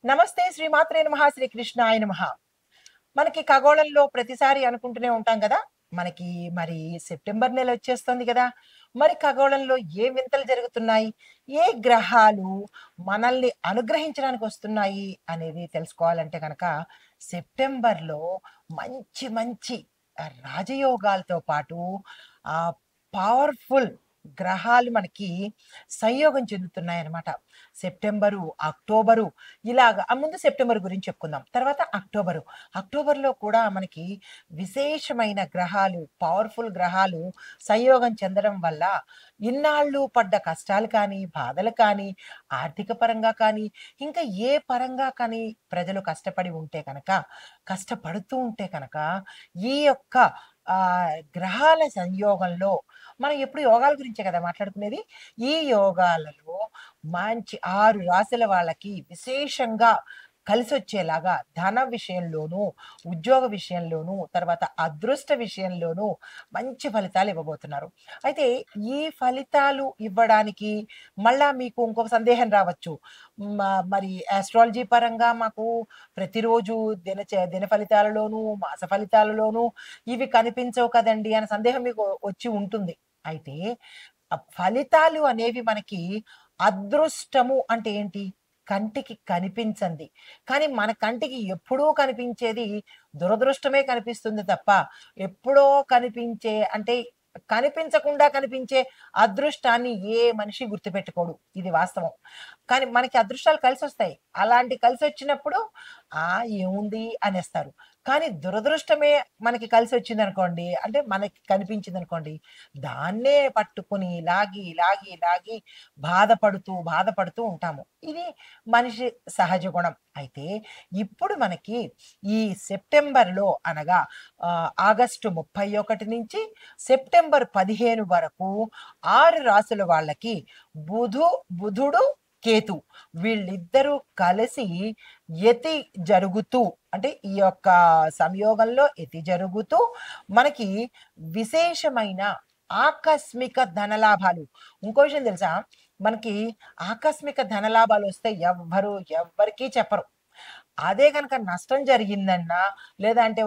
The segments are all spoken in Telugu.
నమస్తే శ్రీమాత్రే నమః శ్రీకృష్ణాయ నమః. మనకి ఖగోళంలో ప్రతిసారి అనుకుంటూనే ఉంటాం కదా! మనకి మరి సెప్టెంబర్ నెల వచ్చేస్తుంది కదా! మరి ఖగోళంలో ఏ వింతలు జరుగుతున్నాయి? ఏ గ్రహాలు మనల్ని అనుగ్రహించడానికి వస్తున్నాయి అనేది తెలుసుకోవాలంటే గనక సెప్టెంబర్‌లో మంచి మంచి రాజయోగాలతో పాటు ఆహ్, పవర్‌ఫుల్ గ్రహాలు మనకి సంయోగం చెందుతున్నాయన్నమాట. సెప్టెంబరు, అక్టోబరు ఇలాగ ముందు సెప్టెంబర్ గురించి చెప్పుకుందాం. తర్వాత అక్టోబరు. అక్టోబర్‌లో కూడా మనకి విశేషమైన గ్రహాలు, పవర్‌ఫుల్ గ్రహాలు సంయోగం చెందడం వల్ల ఇన్నాళ్ళు పడ్డ కష్టాలు కానీ, బాధలు కానీ, ఆర్థిక పరంగా కానీ, ఇంకా ఏ పరంగా కానీ ప్రజలు కష్టపడి ఉంటే కనుక, కష్టపడుతూ ఉంటే కనుక, ఈ యొక్క గ్రహాల సంయోగంలో మనం ఎప్పుడు యోగాల గురించే కదా మాట్లాడుకునేది. ఈ యోగాలలో మంచి 6 రాశుల వాళ్ళకి విశేషంగా కలిసొచ్చేలాగా ధన విషయంలోనూ, ఉద్యోగ విషయంలోనూ, తర్వాత అదృష్ట విషయంలోనూ మంచి ఫలితాలు ఇవ్వబోతున్నారు. అయితే ఈ ఫలితాలు ఇవ్వడానికి మళ్ళా మీకు ఇంకొక సందేహం రావచ్చు. మ మరి యాస్ట్రాలజీ పరంగా మాకు ప్రతిరోజు దిన ఫలితాలలోనూ, మాస ఫలితాలలోనూ ఇవి కనిపించవు కదండీ! అనే సందేహం మీకు వచ్చి ఉంటుంది. అయితే ఫలితాలు అనేవి మనకి అదృష్టము అంటే ఏంటి? కంటికి కనిపించంది. కానీ మన కంటికి ఎప్పుడూ కనిపించేది దురదృష్టమే కనిపిస్తుంది తప్ప, ఎప్పుడో కనిపించే అంటే కనిపించకుండా కనిపించే అదృష్టాన్ని ఏ మనిషి గుర్తుపెట్టుకోడు. ఇది వాస్తవం. కానీ మనకి అదృష్టాలు కలిసొస్తాయి. అలాంటి కలిసొచ్చినప్పుడు ఏముంది అనేస్తారు. కానీ దురదృష్టమే మనకి కలిసొచ్చిందనుకోండి, అంటే మనకి కనిపించిందనుకోండి, దాన్నే పట్టుకొని లాగి, లాగి, లాగి బాధపడుతూ ఉంటాము. ఇది మనిషి సహజ గుణం. అయితే ఇప్పుడు మనకి ఈ సెప్టెంబర్‌లో అనగా ఆగస్టు 31 నుంచి సెప్టెంబర్ 15 వరకు 6 రాసుల వాళ్ళకి బుధుడు, కేతు వీళ్ళిద్దరూ కలిసి యతి జరుగుతూ అంటే ఈ యొక్క సంయోగంలో యతి జరుగుతూ మనకి విశేషమైన ఆకస్మిక ధనలాభాలు. ఇంకో విషయం తెలుసా? మనకి ఆకస్మిక ధనలాభాలొస్తే ఎవ్వరికీ చెప్పరు. అదే గనక నష్టం జరిగిందన్నా, లేదంటే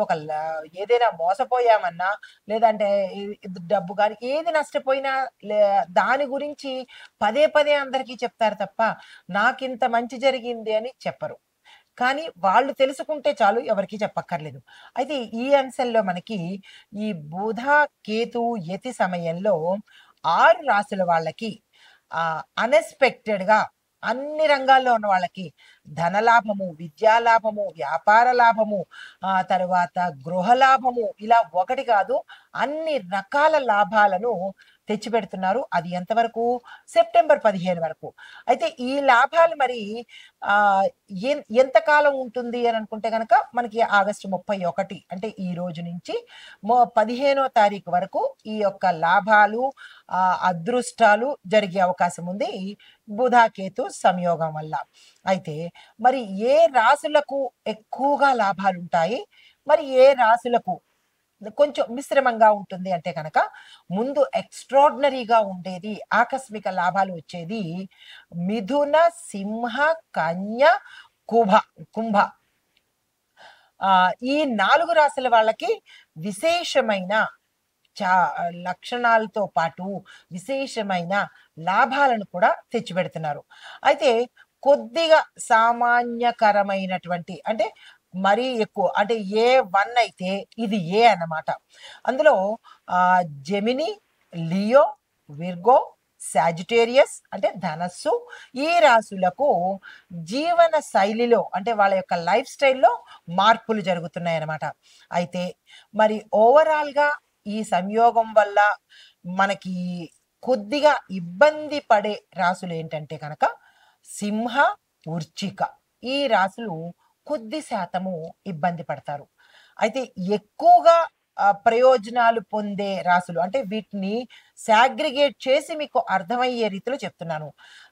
ఏదైనా మోసపోయామన్నా, లేదంటే డబ్బు గాని ఏది నష్టపోయినా లే దాని గురించి పదే పదే అందరికీ చెప్తారు తప్ప, నాకింత మంచి జరిగింది అని చెప్పరు. కానీ వాళ్ళు తెలుసుకుంటే చాలు ఎవరికీ చెప్పక్కర్లేదు. అయితే ఈ అంశంలో మనకి ఈ బుధ, కేతు, యతి సమయంలో 6 రాసుల వాళ్ళకి అన్‌ఎక్స్‌పెక్టెడ్‌గా అన్ని రంగాల్లో ఉన్న వాళ్ళకి ధనలాభము, విద్యా లాభము, వ్యాపార లాభము, తరువాత గృహ లాభము ఇలా ఒకటి కాదు అన్ని రకాల లాభాలను తెచ్చిపెడుతున్నారు. అది ఎంతవరకు? సెప్టెంబర్ 15 వరకు. అయితే ఈ లాభాలు మరి ఆహ్, ఎంత కాలం ఉంటుంది అని అనుకుంటే గనక మనకి ఆగస్టు 31 అంటే ఈ రోజు నుంచి 15వ తారీఖు వరకు ఈ యొక్క లాభాలు, అదృష్టాలు జరిగే అవకాశం ఉంది. ఈ బుధ, కేతు సంయోగం వల్ల. అయితే మరి ఏ రాశులకు ఎక్కువగా లాభాలుంటాయి? మరి ఏ రాశులకు కొంచెం మిశ్రమంగా ఉంటుంది అంటే గనక, ముందు ఎక్స్‌ట్రార్డినరీగా ఉండేది, ఆకస్మిక లాభాలు వచ్చేది మిథున, సింహ, కన్య, కుభ కుంభ. ఈ 4 రాశుల వాళ్ళకి విశేషమైన చా లక్షణాలతో పాటు విశేషమైన లాభాలను కూడా తెచ్చిపెడుతున్నారు. అయితే కొద్దిగా సామాన్యకరమైనటువంటి అంటే మరీ ఎక్కువ అంటే ఏ1 అయితే ఇది ఏ అన్నమాట. అందులో జెమిని, లియో, విర్గో, సాజిటేరియస్ అంటే ధనస్సు ఈ రాశులకు జీవన శైలిలో అంటే వాళ్ళ యొక్క లైఫ్ స్టైల్‌లో మార్పులు జరుగుతున్నాయన్నమాట. అయితే మరి ఓవరాల్‌గా ఈ సంయోగం వల్ల మనకి కొద్దిగా ఇబ్బంది పడే రాసులేంటంటే గనక సింహ, వృశ్చిక. ఈ రాసులు కొద్ది శాతము ఇబ్బంది పడతారు. అయితే ఎక్కువగా ప్రయోజనాలు పొందే రాసులు అంటే వీటిని సాగ్రిగేట్ చేసి మీకు అర్థమయ్యే రీతిలో చెప్తున్నాను.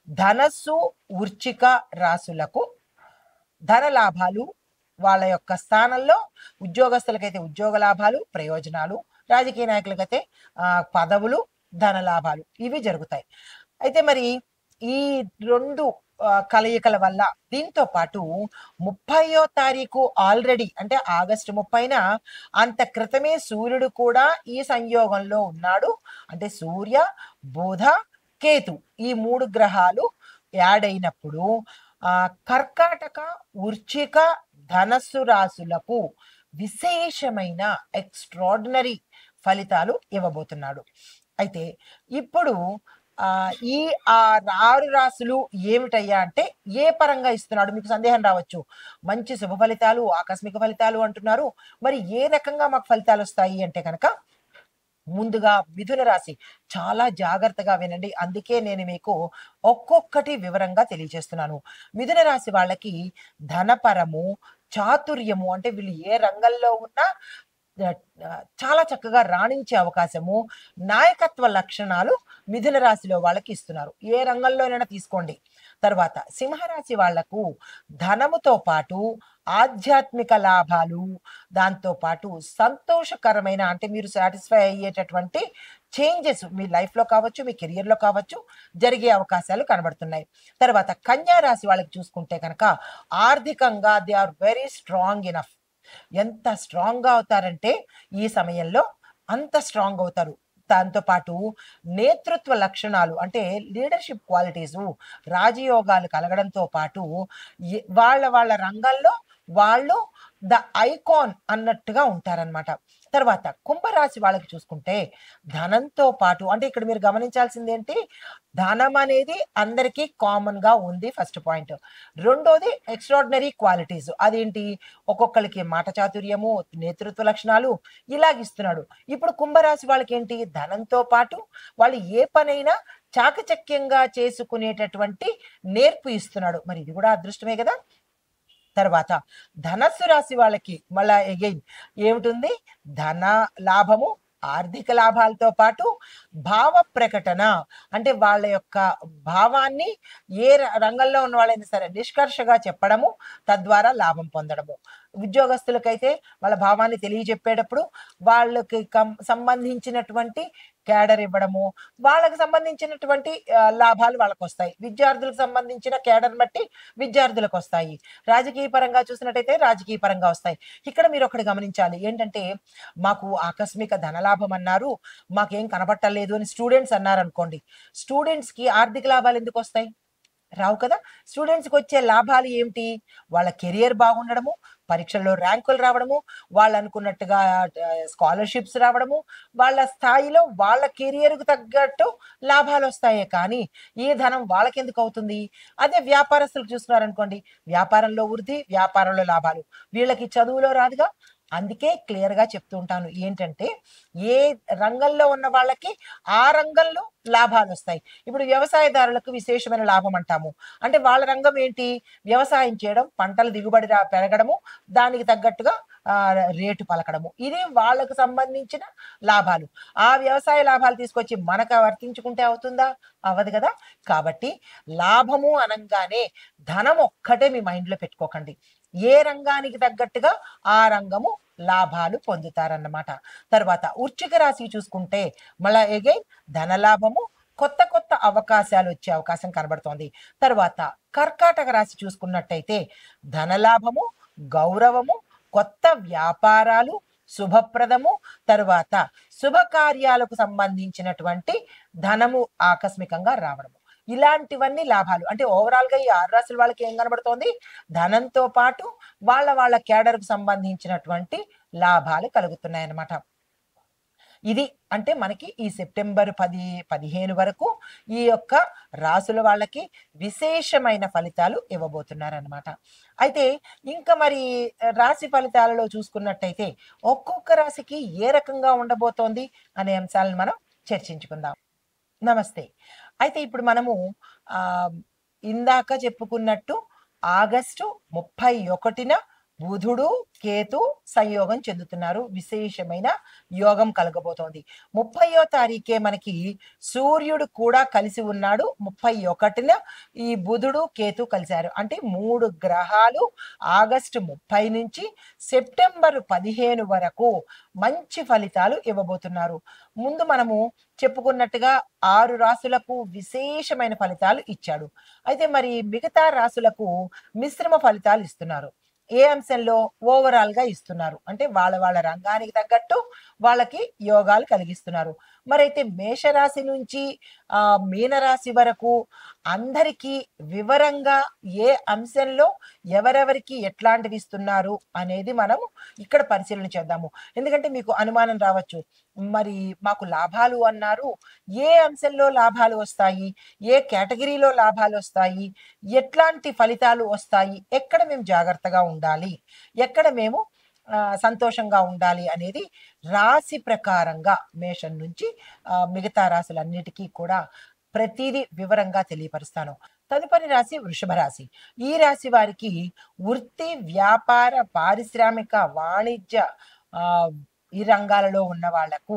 ధనస్సు, వృశ్చిక రాసులకు ధన లాభాలు వాళ్ళ యొక్క స్థానంలో ఉద్యోగస్తులకైతే ఉద్యోగ లాభాలు, ప్రయోజనాలు, రాజకీయ నాయకులకైతే పదవులు, ధన లాభాలు ఇవి జరుగుతాయి. అయితే మరి ఈ 2 కలయికల వల్ల దీంతో పాటు 30వ తారీఖు ఆల్రెడీ అంటే ఆగస్టు 30న అంత క్రితమే సూర్యుడు కూడా ఈ సంయోగంలో ఉన్నాడు. అంటే సూర్య, బుధ, కేతు ఈ 3 గ్రహాలు యాడ్ అయినప్పుడు కర్కాటక, వృశ్చిక, ధనస్సు రాశులకు విశేషమైన ఎక్స్ట్రాడినరీ ఫలితాలు ఇవ్వబోతున్నాడు. అయితే ఇప్పుడు ఈ 6 రాశులు ఏమిటయ్యా అంటే ఏ పరంగా ఇస్తున్నాడు? మీకు సందేహం రావచ్చు. మంచి శుభ ఫలితాలు, ఆకస్మిక ఫలితాలు అంటున్నారు. మరి ఏ రకంగా మాకు ఫలితాలు వస్తాయి అంటే కనుక ముందుగా మిథున రాశి చాలా జాగ్రత్తగా వినండి. అందుకే నేను మీకు ఒక్కొక్కటి వివరంగా తెలియజేస్తున్నాను. మిథున రాశి వాళ్ళకి ధనపరము, చాతుర్యము అంటే వీళ్ళు ఏ రంగంలో ఉన్నా చాలా చక్కగా రాణించే అవకాశము, నాయకత్వ లక్షణాలు మిథున రాశిలో వాళ్ళకి ఇస్తున్నారు. ఏ రంగంలోనైనా తీసుకోండి. తర్వాత సింహరాశి వాళ్లకు ధనముతో పాటు ఆధ్యాత్మిక లాభాలు, దాంతో పాటు సంతోషకరమైన అంటే మీరు సాటిస్ఫై అయ్యేటటువంటి చేంజెస్ మీ లైఫ్లో కావచ్చు, మీ కెరియర్లో కావచ్చు జరిగే అవకాశాలు కనబడుతున్నాయి. తర్వాత కన్యా రాశి వాళ్ళకి చూసుకుంటే కనుక ఆర్థికంగా they are very strong enough. ఎంత స్ట్రాంగ్గా అవుతారంటే ఈ సమయంలో అంత స్ట్రాంగ్ అవుతారు. దాంతో పాటు నేతృత్వ లక్షణాలు అంటే లీడర్షిప్ క్వాలిటీస్, రాజయోగాలు కలగడంతో పాటు వాళ్ళ వాళ్ళ రంగంలో వాళ్ళు ద ఐకాన్ అన్నట్టుగా ఉంటారనమాట. తర్వాత కుంభరాశి వాళ్ళకి చూసుకుంటే ధనంతో పాటు అంటే ఇక్కడ మీరు గమనించాల్సింది ఏంటి, ధనం అనేది అందరికీ కామన్ గా ఉంది ఫస్ట్ పాయింట్. రెండోది ఎక్స్ట్రాడినరీ క్వాలిటీస్, అదేంటి ఒక్కొక్కరికి మాట చాతుర్యము, నేతృత్వ లక్షణాలు ఇలాగిస్తున్నాడు. ఇప్పుడు కుంభరాశి వాళ్ళకి ఏంటి, ధనంతో పాటు వాళ్ళు ఏ పనైనా చాకచక్యంగా చేసుకునేటటువంటి నేర్పు ఇస్తున్నాడు. మరి ఇది కూడా అదృష్టమే కదా. తర్వాత ధనస్సు రాశి వాళ్ళకి మళ్ళా అగైన్ ఏమిటుంది, ధన లాభము, ఆర్థిక లాభాలతో పాటు భావ ప్రకటన అంటే వాళ్ళ యొక్క భావాన్ని ఏ రంగంలో ఉన్న వాళ్ళైనా సరే నిష్కర్షగా చెప్పడము, తద్వారా లాభం పొందడము. ఉద్యోగస్తులకైతే వాళ్ళ భావాన్ని తెలియజెప్పేటప్పుడు వాళ్ళకి సంబంధించినటువంటి కేడర్ ఇవ్వడము, వాళ్ళకి సంబంధించినటువంటి లాభాలు వాళ్ళకు వస్తాయి. విద్యార్థులకు సంబంధించిన కేడర్ బట్టి విద్యార్థులకు వస్తాయి. రాజకీయ పరంగా చూసినట్టయితే రాజకీయ పరంగా వస్తాయి. ఇక్కడ మీరు ఒకటి గమనించాలి ఏంటంటే, మాకు ఆకస్మిక ధనలాభం అన్నారు, మాకేం కనబట్టలేదు అని స్టూడెంట్స్ అన్నారు అనుకోండి. స్టూడెంట్స్కి ఆర్థిక లాభాలు ఎందుకు వస్తాయి? రావు కదా. స్టూడెంట్స్కి వచ్చే లాభాలు ఏమిటి, వాళ్ళ కెరియర్ బాగుండడము, పరీక్షల్లో ర్యాంకులు రావడము, వాళ్ళు అనుకున్నట్టుగా స్కాలర్షిప్స్ రావడము, వాళ్ళ స్థాయిలో వాళ్ళ కెరియర్కు తగ్గట్టు లాభాలు వస్తాయే కానీ ఈ ధనం వాళ్ళకెందుకు అవుతుంది? అదే వ్యాపారస్తులకు చూస్తున్నారనుకోండి, వ్యాపారంలో వృద్ధి, వ్యాపారంలో లాభాలు, వీళ్ళకి చదువులో రాదుగా. అందుకే క్లియర్గా చెప్తూ ఉంటాను ఏంటంటే, ఏ రంగంలో ఉన్న వాళ్ళకి ఆ రంగంలో లాభాలు వస్తాయి. ఇప్పుడు వ్యవసాయదారులకు విశేషమైన లాభం అంటాము అంటే వాళ్ళ రంగం ఏంటి, వ్యవసాయం చేయడం, పంటల దిగుబడి పెరగడము, దానికి తగ్గట్టుగా రేటు పలకడము, ఇది వాళ్ళకు సంబంధించిన లాభాలు. ఆ వ్యవసాయ లాభాలు తీసుకొచ్చి మనకు వర్తించుకుంటే అవుతుందా? అవ్వదు కదా. కాబట్టి లాభము అనంగానే ధనం ఒక్కటే మీ మైండ్లో పెట్టుకోకండి. ఏ రంగానికి తగ్గట్టుగా ఆ రంగము లాభాలు పొందుతారన్నమాట. తర్వాత వృశ్చిక రాశి చూసుకుంటే మళ్ళా అగైన్ ధనలాభము, కొత్త కొత్త అవకాశాలు వచ్చే అవకాశం కనబడుతోంది. తర్వాత కర్కాటక రాశి చూసుకున్నట్టయితే ధనలాభము, గౌరవము, కొత్త వ్యాపారాలు, శుభప్రదము, తర్వాత శుభకార్యాలకు సంబంధించినటువంటి ధనము ఆకస్మికంగా రావడము, ఇలాంటివన్నీ లాభాలు. అంటే ఓవరాల్గా ఈ 6 రాశుల వాళ్ళకి ఏం కనబడుతోంది, ధనంతో పాటు వాళ్ళ వాళ్ళ కేడర్కు సంబంధించినటువంటి లాభాలు కలుగుతున్నాయన్నమాట. ఇది అంటే మనకి ఈ సెప్టెంబర్ 10-15 వరకు ఈ యొక్క రాసుల వాళ్ళకి విశేషమైన ఫలితాలు ఇవ్వబోతున్నారనమాట. అయితే ఇంకా మరి రాశి ఫలితాలలో చూసుకున్నట్టయితే ఒక్కొక్క రాశికి ఏ రకంగా ఉండబోతోంది అనే అంశాలను మనం చర్చించుకుందాం. నమస్తే. అయితే ఇప్పుడు మనము ఇందాక చెప్పుకున్నట్టు ఆగస్టు 31న బుధుడు, కేతు సంయోగం చెందుతున్నారు. విశేషమైన యోగం కలగబోతోంది. 30వ తారీఖే మనకి సూర్యుడు కూడా కలిసి ఉన్నాడు. 31న ఈ బుధుడు, కేతు కలిశారు. అంటే 3 గ్రహాలు ఆగస్టు 30 నుంచి సెప్టెంబర్ 15 వరకు మంచి ఫలితాలు ఇవ్వబోతున్నారు. ముందు మనము చెప్పుకున్నట్టుగా 6 రాసులకు విశేషమైన ఫలితాలు ఇచ్చాడు. అయితే మరి మిగతా రాసులకు మిశ్రమ ఫలితాలు ఇస్తున్నారు. ఏ అంశంలో? ఓవరాల్‌గా ఇస్తున్నారు. అంటే వాళ్ళ వాళ్ళ రంగానికి తగ్గట్టు వాళ్ళకి యోగాలు కలిగిస్తున్నారు. మరైతే మేషరాశి నుంచి మీనరాశి వరకు అందరికీ వివరంగా ఏ అంశంలో ఎవరెవరికి ఎట్లాంటివి ఇస్తున్నారు అనేది మనం ఇక్కడ పరిశీలన చేద్దాము. ఎందుకంటే మీకు అనుమానం రావచ్చు. మరి మాకు లాభాలు అన్నారు. ఏ అంశంలో లాభాలు వస్తాయి? ఏ కేటగిరీలో లాభాలు వస్తాయి? ఎట్లాంటి ఫలితాలు వస్తాయి? ఎక్కడ మేము జాగ్రత్తగా ఉండాలి? ఎక్కడ మేము సంతోషంగా ఉండాలి అనేది రాశి ప్రకారంగా మేషం నుంచి మిగతా రాశులన్నిటికీ కూడా ప్రతీదీ వివరంగా తెలియపరుస్తాను. తదుపరి రాశి వృషభ రాశి. ఈ రాశి వారికి వృత్తి, వ్యాపార, పారిశ్రామిక, వాణిజ్య ఆహ్, ఈ రంగాలలో ఉన్న వాళ్లకు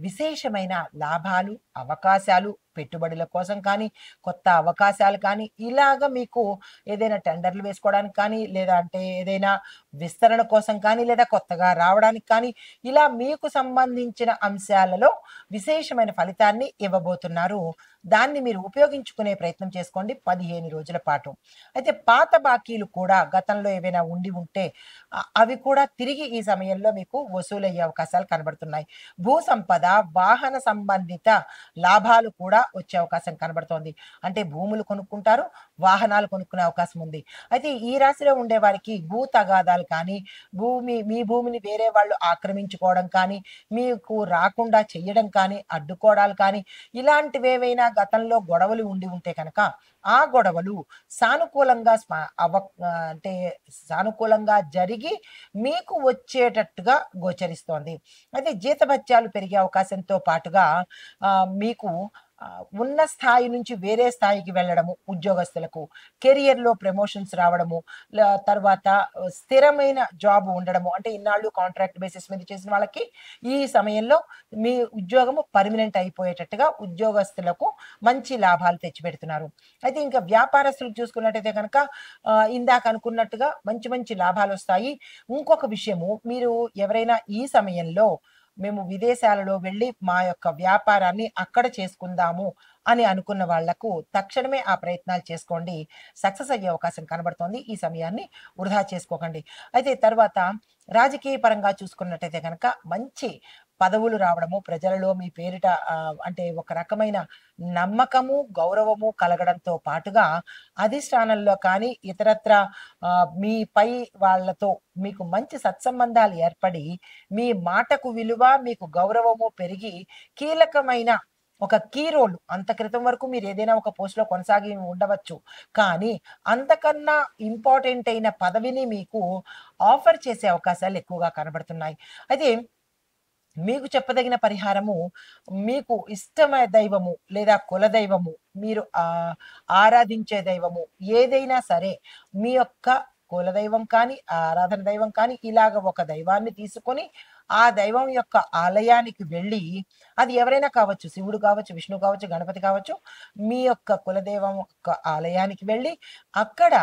విశేషమైన లాభాలు, అవకాశాలు, పెట్టుబడుల కోసం కానీ, కొత్త అవకాశాలు కానీ, ఇలాగ మీకు ఏదైనా టెండర్లు వేసుకోవడానికి కానీ, లేదా అంటే ఏదైనా విస్తరణ కోసం కానీ, లేదా కొత్తగా రావడానికి కానీ, ఇలా మీకు సంబంధించిన అంశాలలో విశేషమైన ఫలితాన్ని ఇవ్వబోతున్నారు. దాన్ని మీరు ఉపయోగించుకునే ప్రయత్నం చేసుకోండి 15 రోజుల పాటు. అయితే పాత బాకీలు కూడా గతంలో ఏవైనా ఉండి ఉంటే అవి కూడా తిరిగి ఈ సమయంలో మీకు వసూలయ్యే అవకాశాలు కనబడుతున్నాయి. భూ సంపద, వాహన సంబంధిత లాభాలు కూడా వచ్చే అవకాశం కనబడుతోంది. అంటే భూములు కొనుక్కుంటారు, వాహనాలు కొనుక్కునే అవకాశం ఉంది. అయితే ఈ రాశిలో ఉండే వారికి భూ తగాదాలు కానీ, మీ భూమిని వేరే వాళ్ళు ఆక్రమించుకోవడం కానీ, మీకు రాకుండా చెయ్యడం కానీ, అడ్డుకోవడాలు కానీ, ఇలాంటివేవైనా గతంలో గొడవలు ఉండి ఉంటే కనుక ఆ గొడవలు సానుకూలంగా అంటే సానుకూలంగా జరిగి మీకు వచ్చేటట్టుగా గోచరిస్తోంది. అయితే జీతభత్యాలు పెరిగే అవకాశంతో పాటుగా మీకు ఉన్న స్థాయి నుంచి వేరే స్థాయికి వెళ్ళడము ఉద్యోగస్తులకు, కెరియర్‌లో ప్రమోషన్స్ రావడము, తర్వాత స్థిరమైన జాబ్ ఉండడము. అంటే ఇన్నాళ్ళు కాంట్రాక్ట్ బేసిస్ మీద చేసిన వాళ్ళకి ఈ సమయంలో మీ ఉద్యోగము పర్మనెంట్ అయిపోయేటట్టుగా ఉద్యోగస్తులకు మంచి లాభాలు తెచ్చిపెడుతున్నారు. అయితే ఇంకా వ్యాపారస్తులకు చూసుకున్నట్టయితే కనుక ఇందాక అనుకున్నట్టుగా మంచి మంచి లాభాలొస్తాయి. ఇంకొక విషయము, మీరు ఎవరైనా ఈ సమయంలో మేము విదేశాలలో వెళ్ళి మా యొక్క వ్యాపారాన్ని అక్కడ చేసుకుందాము అని అనుకున్న వాళ్లకు తక్షణమే ఆ ప్రయత్నాలు చేసుకోండి. సక్సెస్ అయ్యే అవకాశం కనబడుతోంది. ఈ సమయాన్ని వృధా చేసుకోకండి. అయితే తర్వాత రాజకీయ పరంగా చూసుకున్నట్టయితే కనుక మంచి పదవులు రావడము, ప్రజలలో మీ పేరిట అంటే ఒక రకమైన నమ్మకము, గౌరవము కలగడంతో పాటుగా అధిష్టానంలో కానీ, ఇతరత్ర మీ పై వాళ్ళతో మీకు మంచి సత్సంబంధాలు ఏర్పడి, మీ మాటకు విలువ, మీకు గౌరవము పెరిగి కీలకమైన ఒక కీ రోల్, అంత క్రితం వరకు మీరు ఏదైనా ఒక పోస్ట్‌లో కొనసాగి ఉండవచ్చు. కానీ అంతకన్నా ఇంపార్టెంట్ అయిన పదవిని మీకు ఆఫర్ చేసే అవకాశాలు ఎక్కువగా కనబడుతున్నాయి. అయితే మీకు చెప్పదగిన పరిహారము, మీకు ఇష్టమైన దైవము లేదా కులదైవము, మీరు ఆరాధించే దైవము ఏదైనా సరే, మీ యొక్క కులదైవం కానీ, ఆరాధన దైవం కానీ, ఇలాగ ఒక దైవాన్ని తీసుకొని ఆ దైవం యొక్క ఆలయానికి వెళ్ళి, అది ఎవరైనా కావచ్చు, శివుడు కావచ్చు, విష్ణువు కావచ్చు, గణపతి కావచ్చు, మీ యొక్క కులదైవం యొక్క ఆలయానికి వెళ్ళి అక్కడ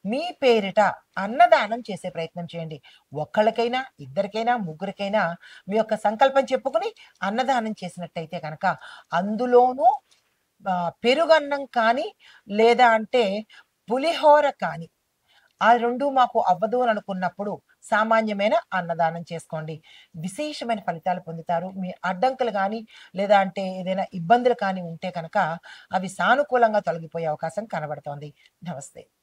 మీ పేరిట అన్నదానం చేసే ప్రయత్నం చేయండి. ఒక్కళ్ళకైనా, ఇద్దరికైనా, ముగ్గురికైనా మీ యొక్క సంకల్పం చెప్పుకుని అన్నదానం చేసినట్టయితే కనుక అందులోనూ పెరుగన్నం కానీ, లేదా అంటే పులిహోర కానీ, ఆ 2 మాకు అవ్వదు అని అనుకున్నప్పుడు సామాన్యమైన అన్నదానం చేసుకోండి. విశేషమైన ఫలితాలు పొందుతారు. మీ అడ్డంకులు గానీ, లేదా అంటే ఏదైనా ఇబ్బందులు కానీ ఉంటే కనుక అవి సానుకూలంగా తొలగిపోయే అవకాశం కనబడుతోంది. నమస్తే.